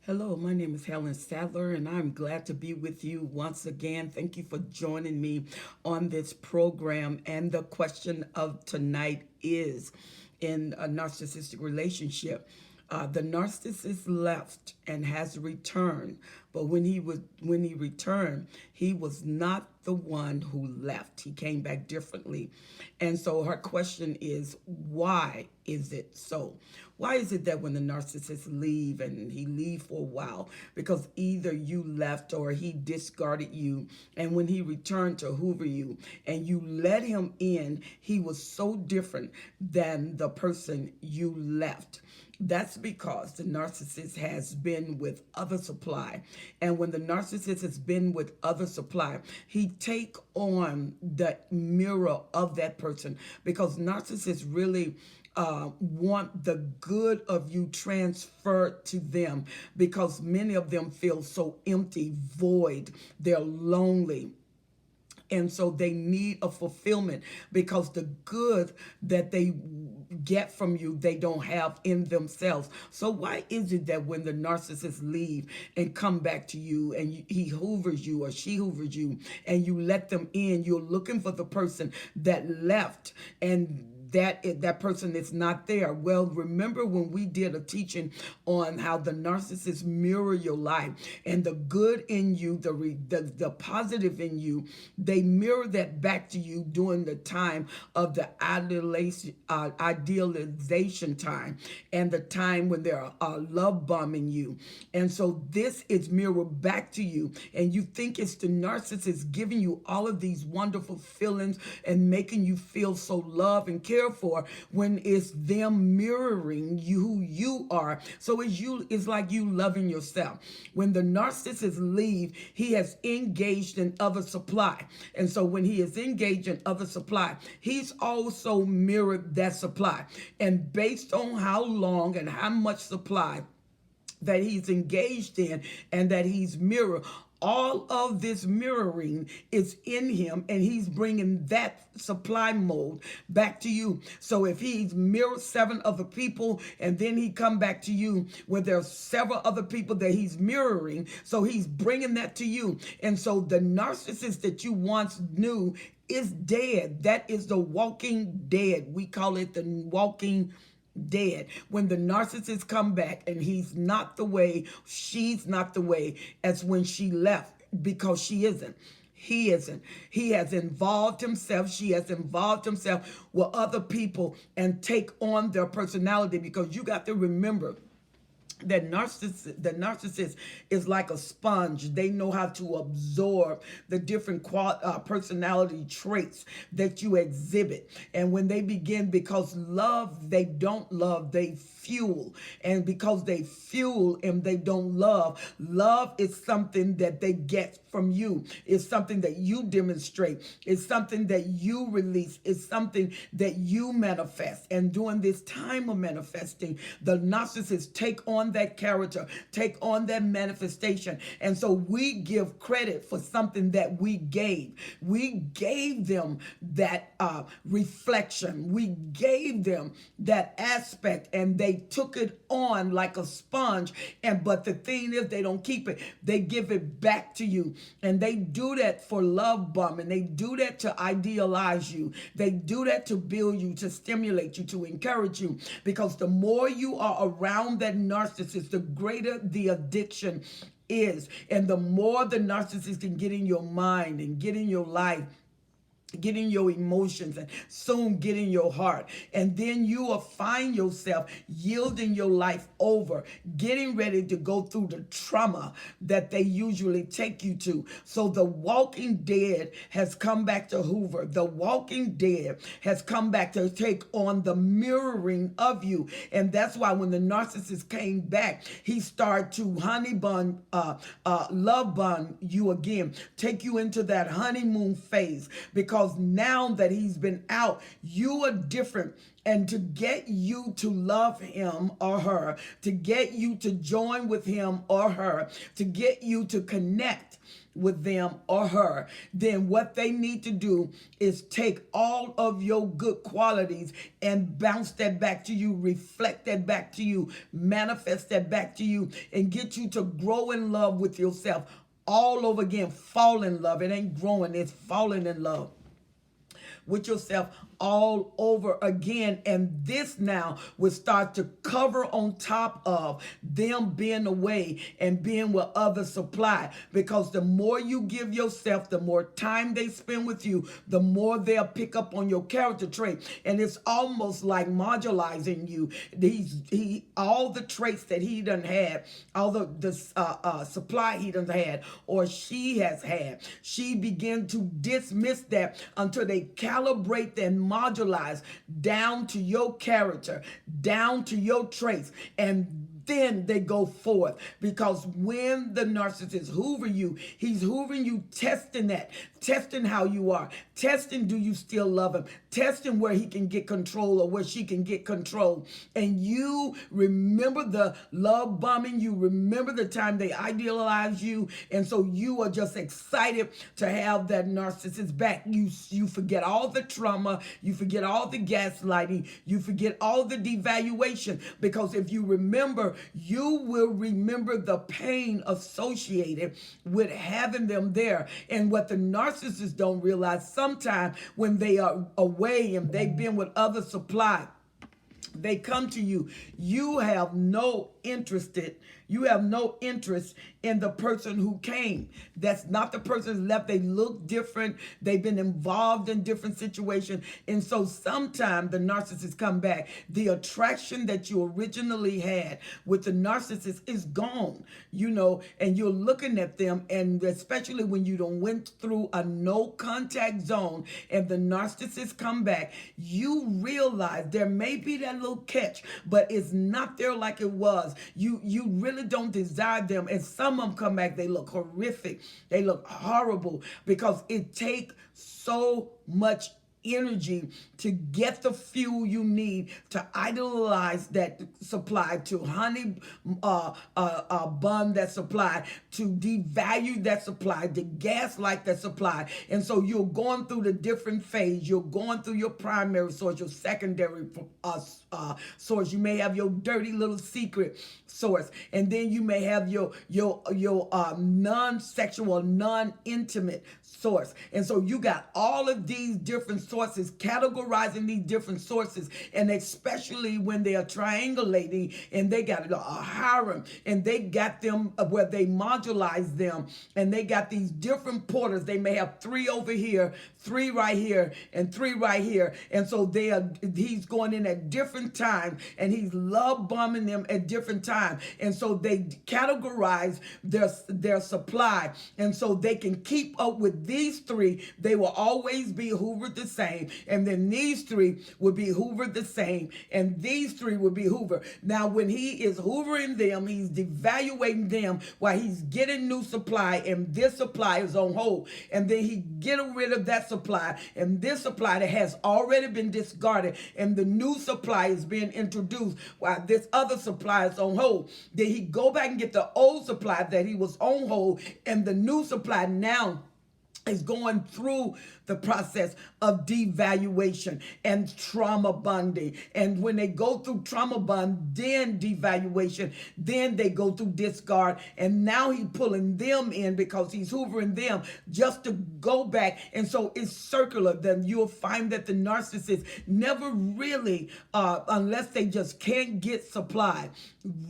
Hello, my name is Helen Sadler, and I'm glad to be with you once again. Thank you for joining me on this program. And the question of tonight is in a narcissistic relationship. The narcissist left and has returned, but when he returned, he was not the one who left. He came back differently. And so her question is, why is it so? Why is it that when the narcissist leave and he leave for a while, because either you left or he discarded you, and when he returned to hoover you and you let him in, he was so different than the person you left. That's because the narcissist has been with other supply. And when the narcissist has been with other supply, he take on the mirror of that person, because narcissists really want the good of you transferred to them, because many of them feel so empty, void, they're lonely. And so they need a fulfillment, because the good that they get from you, they don't have in themselves. So why is it that when the narcissists leave and come back to you and he hoovers you or she hoovers you and you let them in, you're looking for the person that left, and that person is not there? Well, remember when we did a teaching on how the narcissists mirror your life, and the good in you, the positive in you, they mirror that back to you during the time of the idealization time, and the time when they're love bombing you. And so this is mirrored back to you, and you think it's the narcissist giving you all of these wonderful feelings and making you feel so loved and cared for, when it's them mirroring you, who you are. So it's like you loving yourself. When the narcissist leave, he has engaged in other supply. And so when he is engaged in other supply, he's also mirrored that supply. And based on how long and how much supply that he's engaged in and that he's mirrored, all of this mirroring is in him, and he's bringing that supply mode back to you. So if he's mirrored 7 other people and then he come back to you where there's several other people that he's mirroring, so he's bringing that to you. And so the narcissist that you once knew is dead. That is the walking dead. We call it the walking dead. When the narcissist come back and he's not the way, she's not the way as when she left, because she isn't. He isn't. He has involved himself. She has involved himself with other people and take on their personality, because you got to remember that the narcissist is like a sponge. They know how to absorb the different personality traits that you exhibit. And when they begin, because love, they don't love, they fuel. And because they fuel and they don't love, love is something that they get from you. It's something that you demonstrate. It's something that you release. It's something that you manifest. And during this time of manifesting, the narcissists take on that character, take on that manifestation. And so we give credit for something that we gave. We gave them that reflection. We gave them that aspect, and they took it on like a sponge. But the thing is, they don't keep it. They give it back to you. And they do that for love bombing. They do that to idealize you. They do that to build you, to stimulate you, to encourage you. Because the more you are around that narcissist, the greater the addiction is. And the more the narcissist can get in your mind and get in your life, get in your emotions, and soon get in your heart. And then you will find yourself yielding your life over, getting ready to go through the trauma that they usually take you to. So the walking dead has come back to hoover. The walking dead has come back to take on the mirroring of you. And that's why when the narcissist came back, he started to love bun you again, take you into that honeymoon phase, because because now that he's been out, you are different. And to get you to love him or her, to get you to join with him or her, to get you to connect with them or her, then what they need to do is take all of your good qualities and bounce that back to you, reflect that back to you, manifest that back to you, and get you to grow in love with yourself all over again. Fall in love. It ain't growing, it's falling in love with yourself all over again. And this now will start to cover on top of them being away and being with other supply, because the more you give yourself, the more time they spend with you, the more they'll pick up on your character trait. And it's almost like modularizing you. All the traits that he done had, all the supply he done had or she has had, she began to dismiss that until they calibrate and modularize down to your character, down to your traits, and then they go forth. Because when the narcissist hoover you, he's hoovering you, testing that, testing how you are, testing do you still love him, testing where he can get control or where she can get control. And you remember the love bombing, you remember the time they idealized you, and so you are just excited to have that narcissist back. You forget all the trauma, you forget all the gaslighting, you forget all the devaluation, because if you remember, you will remember the pain associated with having them there. And what the narcissists don't realize, sometimes when they are away and they've been with other supply, they come to you, you have no interest in the person who came. That's not the person who left. They look different. They've been involved in different situations. And so sometimes the narcissists come back. The attraction that you originally had with the narcissist is gone, and you're looking at them, and especially when you don't went through a no contact zone and the narcissists come back, you realize there may be that little catch, but it's not there like it was. You really don't desire them. And some of them come back, they look horrific. They look horrible, because it takes so much energy to get the fuel you need to idolize that supply, to honey bun that supply, to devalue that supply, to gaslight that supply. And so you're going through the different phase. You're going through your primary source, your secondary source. You may have your dirty little secret source, and then you may have your non-sexual, non-intimate source. And so you got all of these different sources, categorizing these different sources, and especially when they are triangulating and they got a harem and they got them where they modularize them, and they got these different porters. They may have 3 over here, 3 right here, and 3 right here. And so he's going in at different times, and he's love bombing them at different times. And so they categorize their supply, and so they can keep up with these 3. They will always be hoovered the same, and then these 3 will be hoovered the same, and these 3 will be hoovered. Now when he is hoovering them, he's devaluating them while he's getting new supply, and this supply is on hold. And then he get rid of that supply, and this supply that has already been discarded, and the new supply is being introduced while this other supply is on hold. Then he go back and get the old supply that he was on hold, and the new supply now is going through the process of devaluation and trauma bonding. And when they go through trauma bond, then devaluation, then they go through discard. And now he's pulling them in because he's hoovering them just to go back. And so it's circular. Then you'll find that the narcissist never really, unless they just can't get supply,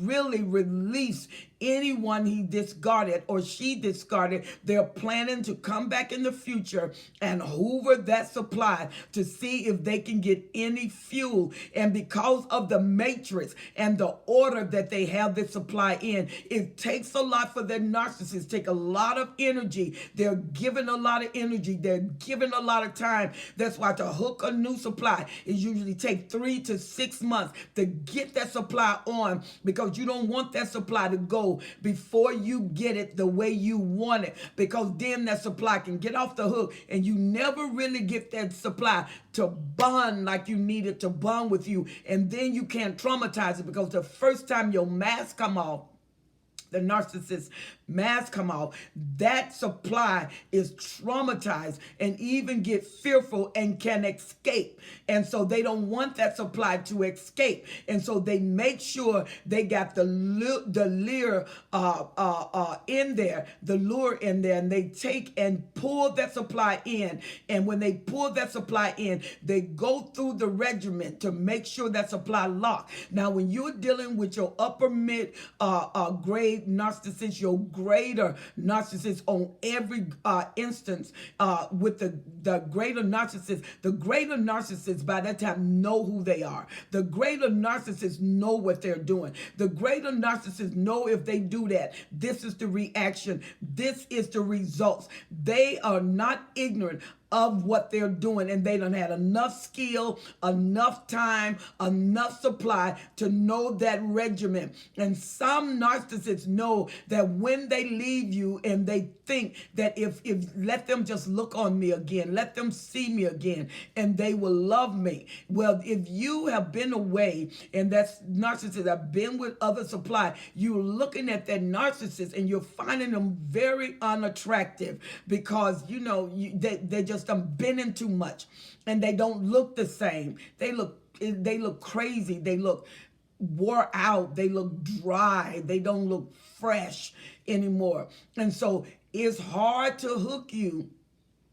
really release anyone he discarded or she discarded. They're planning to come back in the future and hoover that supply to see if they can get any fuel. And because of the matrix and the order that they have this supply in, it takes a lot for their narcissists, take a lot of energy. They're giving a lot of energy. They're giving a lot of time. That's why to hook a new supply, it usually takes 3 to 6 months to get that supply on, because you don't want that supply to go before you get it the way you want it, because then that supply can and get off the hook, and you never really get that supply to bond like you need it to bond with you, and then you can't traumatize it, because the first time your mask come off, the narcissist mask come off, that supply is traumatized and even get fearful and can escape. And so they don't want that supply to escape. And so they make sure they got the lure in there, the lure in there, and they take and pull that supply in. And when they pull that supply in, they go through the regimen to make sure that supply locked. Now, when you're dealing with your upper mid grade narcissist, your greater narcissist on every instance, with the greater narcissists by that time know who they are. The greater narcissists know what they're doing. The greater narcissists know if they do that, this is the reaction, this is the results. They are not ignorant of what they're doing, and they done had enough skill, enough time, enough supply to know that regimen. And some narcissists know that when they leave you, and they think that if let them just look on me again, let them see me again, and they will love me. Well, if you have been away, and that's narcissists have been with other supply, you're looking at that narcissist and you're finding them very unattractive, because they just been in too much, and they don't look the same. They look crazy. They look wore out. They look dry. They don't look fresh anymore. And so it's hard to hook you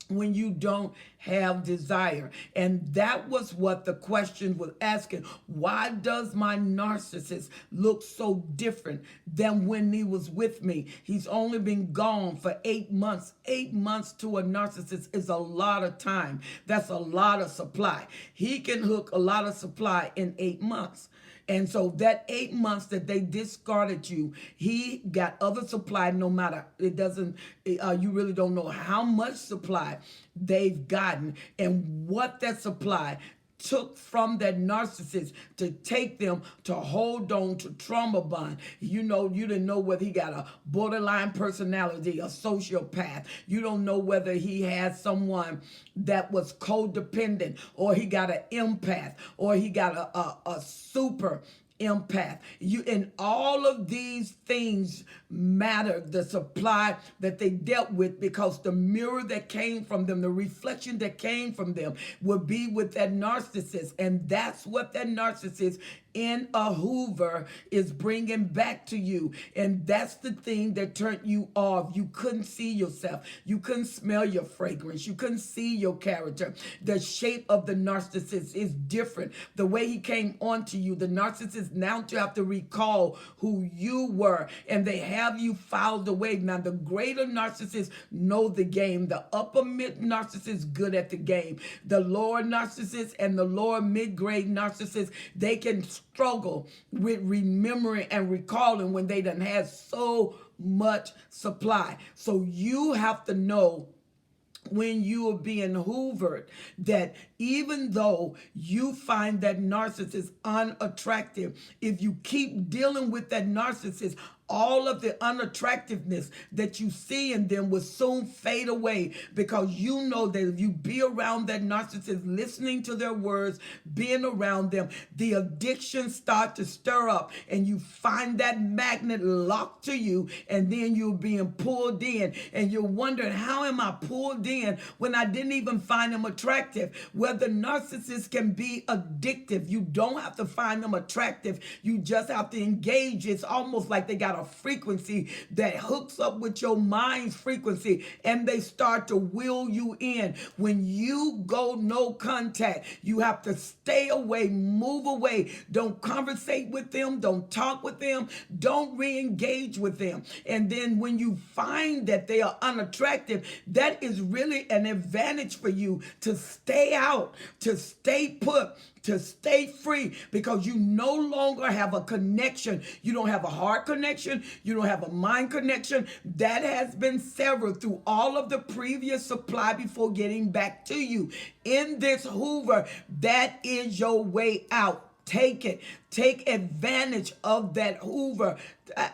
when you don't have desire. And that was what the question was asking. Why does my narcissist look so different than when he was with me? He's only been gone for 8 months. 8 months to a narcissist is a lot of time. That's a lot of supply. He can hook a lot of supply in 8 months. And so that 8 months that they discarded you, he got other supply. No matter, it doesn't, you really don't know how much supply they've gotten and what that supply took from that narcissist to take them to hold on to trauma bond. You didn't know whether he got a borderline personality, a sociopath. You don't know whether he had someone that was codependent, or he got an empath, or he got a super empath. And all of these things matter, the supply that they dealt with, because the mirror that came from them, the reflection that came from them, would be with that narcissist. And that's what that narcissist in a Hoover is bringing back to you. And that's the thing that turned you off. You couldn't see yourself. You couldn't smell your fragrance. You couldn't see your character. The shape of the narcissist is different. The way he came onto you, the narcissist now you have to recall who you were, and they have you filed away. Now, the greater narcissists know the game. The upper mid narcissists good at the game. The lower narcissists and the lower mid-grade narcissists, they can struggle with remembering and recalling when they done had so much supply. So you have to know when you are being hoovered that even though you find that narcissist unattractive, if you keep dealing with that narcissist, all of the unattractiveness that you see in them will soon fade away, because you know that if you be around that narcissist, listening to their words, being around them, the addiction start to stir up, and you find that magnet locked to you, and then you're being pulled in, and you're wondering, how am I pulled in when I didn't even find them attractive? Well, the narcissist can be addictive. You don't have to find them attractive. You just have to engage. It's almost like they got a frequency that hooks up with your mind's frequency, and they start to will you in. When you go no contact, you have to stay away, move away. Don't conversate with them. Don't talk with them. Don't re-engage with them. And then when you find that they are unattractive, that is really an advantage for you to stay out, to stay put, to stay free, because you no longer have a connection. You don't have a heart connection. You don't have a mind connection. That has been severed through all of the previous supply before getting back to you. In this Hoover, that is your way out. Take it. Take advantage of that Hoover,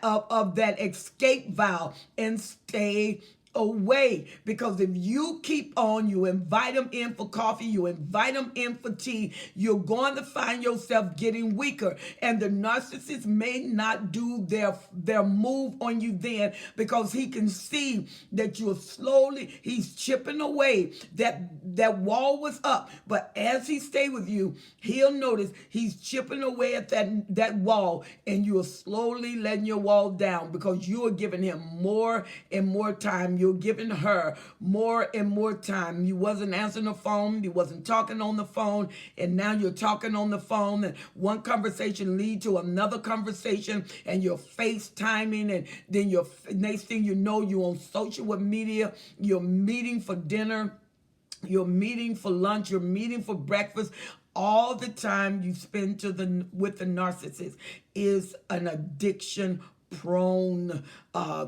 of that escape valve, and stay away, because if you keep on, you invite them in for coffee, you invite them in for tea, you're going to find yourself getting weaker, and the narcissist may not do their move on you then, because he can see that you're slowly, he's chipping away. That wall was up, but as he stay with you, he'll notice he's chipping away at that wall, and you're slowly letting your wall down, because you are giving him more and more time. You're giving her more and more time. You wasn't answering the phone, you wasn't talking on the phone, and now you're talking on the phone, and one conversation lead to another conversation, and you're FaceTiming, and then your next thing you know, you're on social media, you're meeting for dinner, you're meeting for lunch, you're meeting for breakfast. All the time you spend with the narcissist is an addiction prone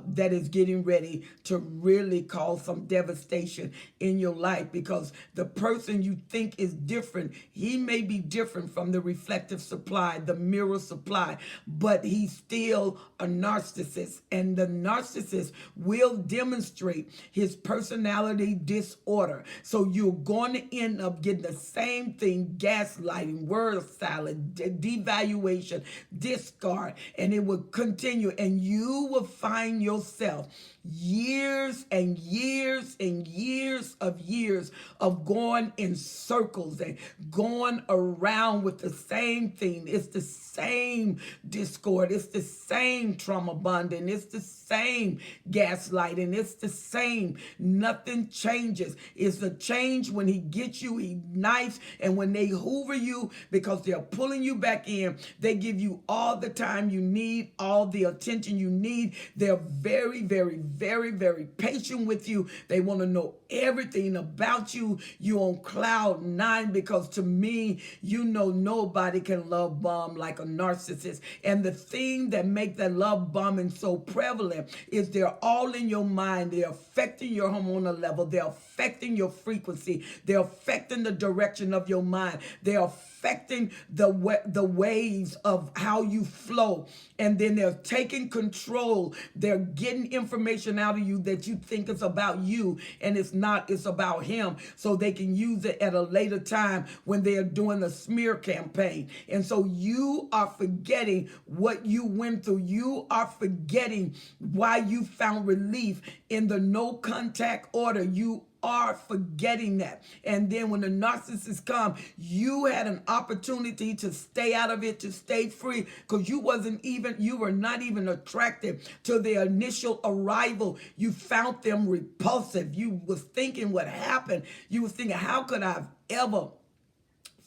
that is getting ready to really cause some devastation in your life, because the person you think is different, he may be different from the reflective supply, the mirror supply, but he's still a narcissist, and the narcissist will demonstrate his personality disorder. So you're going to end up getting the same thing: gaslighting, word salad, devaluation, discard, and it will continue, and you will find yourself years and years and years of going in circles and going around with the same thing. It's the same discord, it's the same trauma bonding, it's the same gaslighting, it's the same. Nothing changes. It's a change when he gets you, he knifes, and when they hoover you, because they're pulling you back in, they give you all the time you need, all the attention you need. They're very, very, very, very patient with you. They want to know everything about you. You on cloud nine, because to me, you know, nobody can love bomb like a narcissist. And the thing that make that love bombing so prevalent is they're all in your mind. They're affecting your hormonal level. They're affecting your frequency. They're affecting the direction of your mind. They're affecting the waves of how you flow. And then they're taking control. They're getting information out of you that you think is about you, and it's not. It's about him, so they can use it at a later time when they're doing a smear campaign. And so you are forgetting what you went through. You are forgetting why you found relief in the no contact order. You are forgetting that. And then when the narcissists come, you had an opportunity to stay out of it, to stay free, because you were not even attracted to their initial arrival. You found them repulsive. You was thinking what happened. You was thinking, how could I have ever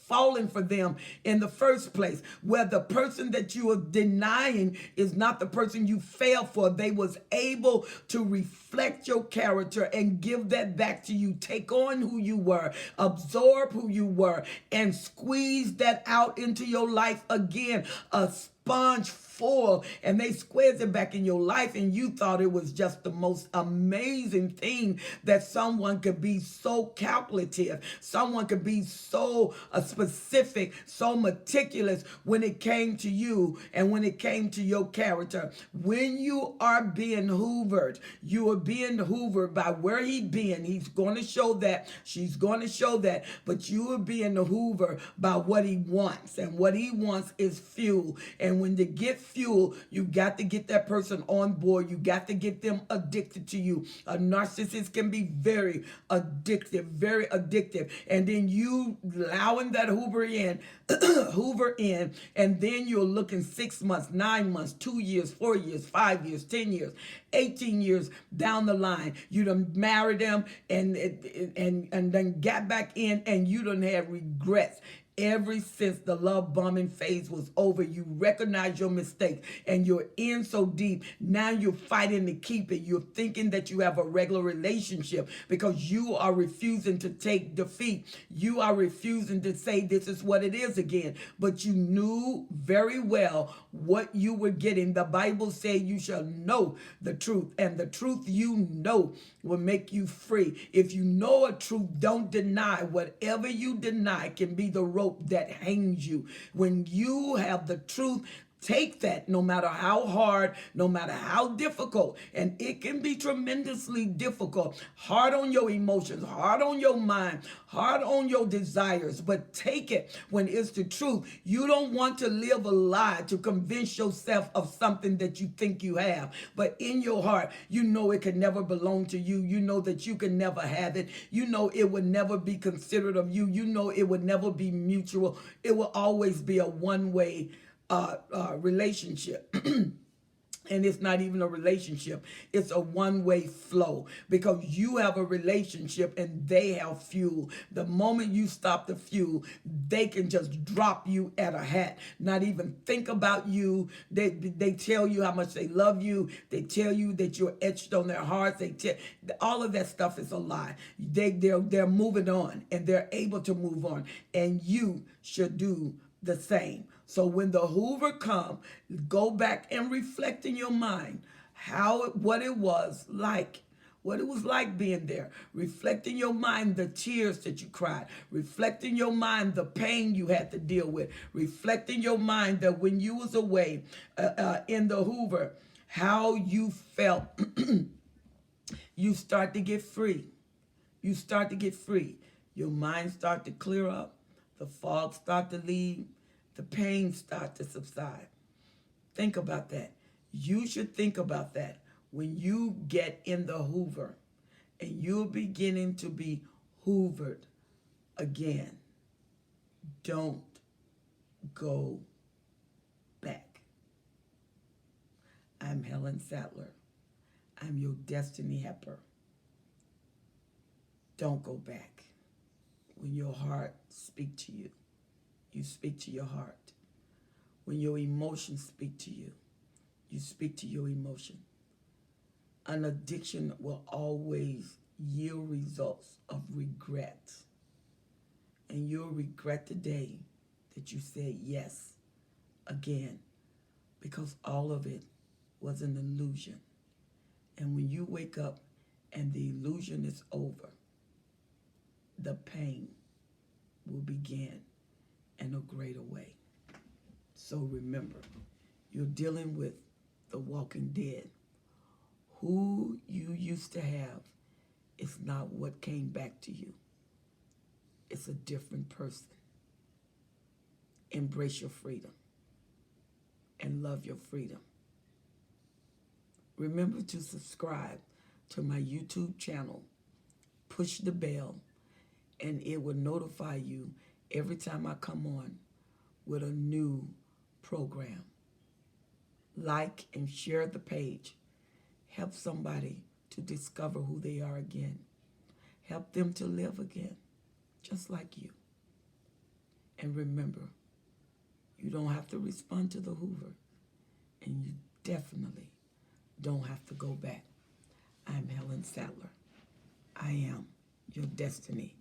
falling for them in the first place, where the person that you are denying is not the person you fell for. They was able to reflect your character and give that back to you, take on who you were, absorb who you were, and squeeze that out into your life again. A sponge full, and they squeezed it back in your life, and you thought it was just the most amazing thing that someone could be so calculative, someone could be so specific, so meticulous when it came to you and when it came to your character. When you are being hoovered, you are being hoovered by where he been. He's going to show that, she's going to show that, but you are being hoovered by what he wants, and what he wants is fuel. And when they get fuel, you got to get that person on board. You got to get them addicted to you. A narcissist can be very addictive, very addictive. And then you allowing that hoover in, and then you're looking 6 months, 9 months, 2 years, 4 years, 5 years, 10 years, 18 years down the line. You done married them and then got back in, and you done had regrets. Ever since the love bombing phase was over, you recognize your mistake, and you're in so deep. Now you're fighting to keep it. You're thinking that you have a regular relationship because you are refusing to take defeat. You are refusing to say this is what it is again. But you knew very well what you were getting. The Bible said you shall know the truth, and the truth you know will make you free. If you know a truth, don't deny. Whatever you deny can be the rope that hangs you. When you have the truth, take that no matter how hard, no matter how difficult, and it can be tremendously difficult, hard on your emotions, hard on your mind, hard on your desires, but take it when it's the truth. You don't want to live a lie to convince yourself of something that you think you have, but in your heart, you know it can never belong to you. You know that you can never have it. You know it would never be considered of you. You know it would never be mutual. It will always be a one-way relationship. And it's not even a relationship. It's a one-way flow because you have a relationship and they have fuel. The moment you stop the fuel, they can just drop you at a hat, not even think about you. They tell you how much they love you. They tell you that you're etched on their hearts. All of that stuff is a lie. They're moving on and they're able to move on. And you should do the same. So when the Hoover come, go back and reflect in your mind what it was like being there. Reflect in your mind the tears that you cried. Reflect in your mind the pain you had to deal with. Reflect in your mind that when you was away in the Hoover, how you felt. You start to get free. You start to get free. Your mind start to clear up. The fog start to leave. The pain start to subside. Think about that. You should think about that when you get in the Hoover and you're beginning to be hoovered again. Don't go back. I'm Helen Sattler. I'm your destiny helper. Don't go back. When your heart speaks to you, you speak to your heart. When your emotions speak to you, you speak to your emotion. An addiction will always yield results of regret. And you'll regret the day that you said yes again, because all of it was an illusion. And when you wake up and the illusion is over, the pain will begin in a greater way. So remember, you're dealing with the walking dead. Who you used to have is not what came back to you. It's a different person. Embrace your freedom and love your freedom. Remember to subscribe to my YouTube channel. Push the bell and it will notify you every time I come on with a new program. Like and share the page. Help somebody to discover who they are again. Help them to live again, just like you. And remember, you don't have to respond to the Hoover, and you definitely don't have to go back. I'm Helen Sattler. I am your destiny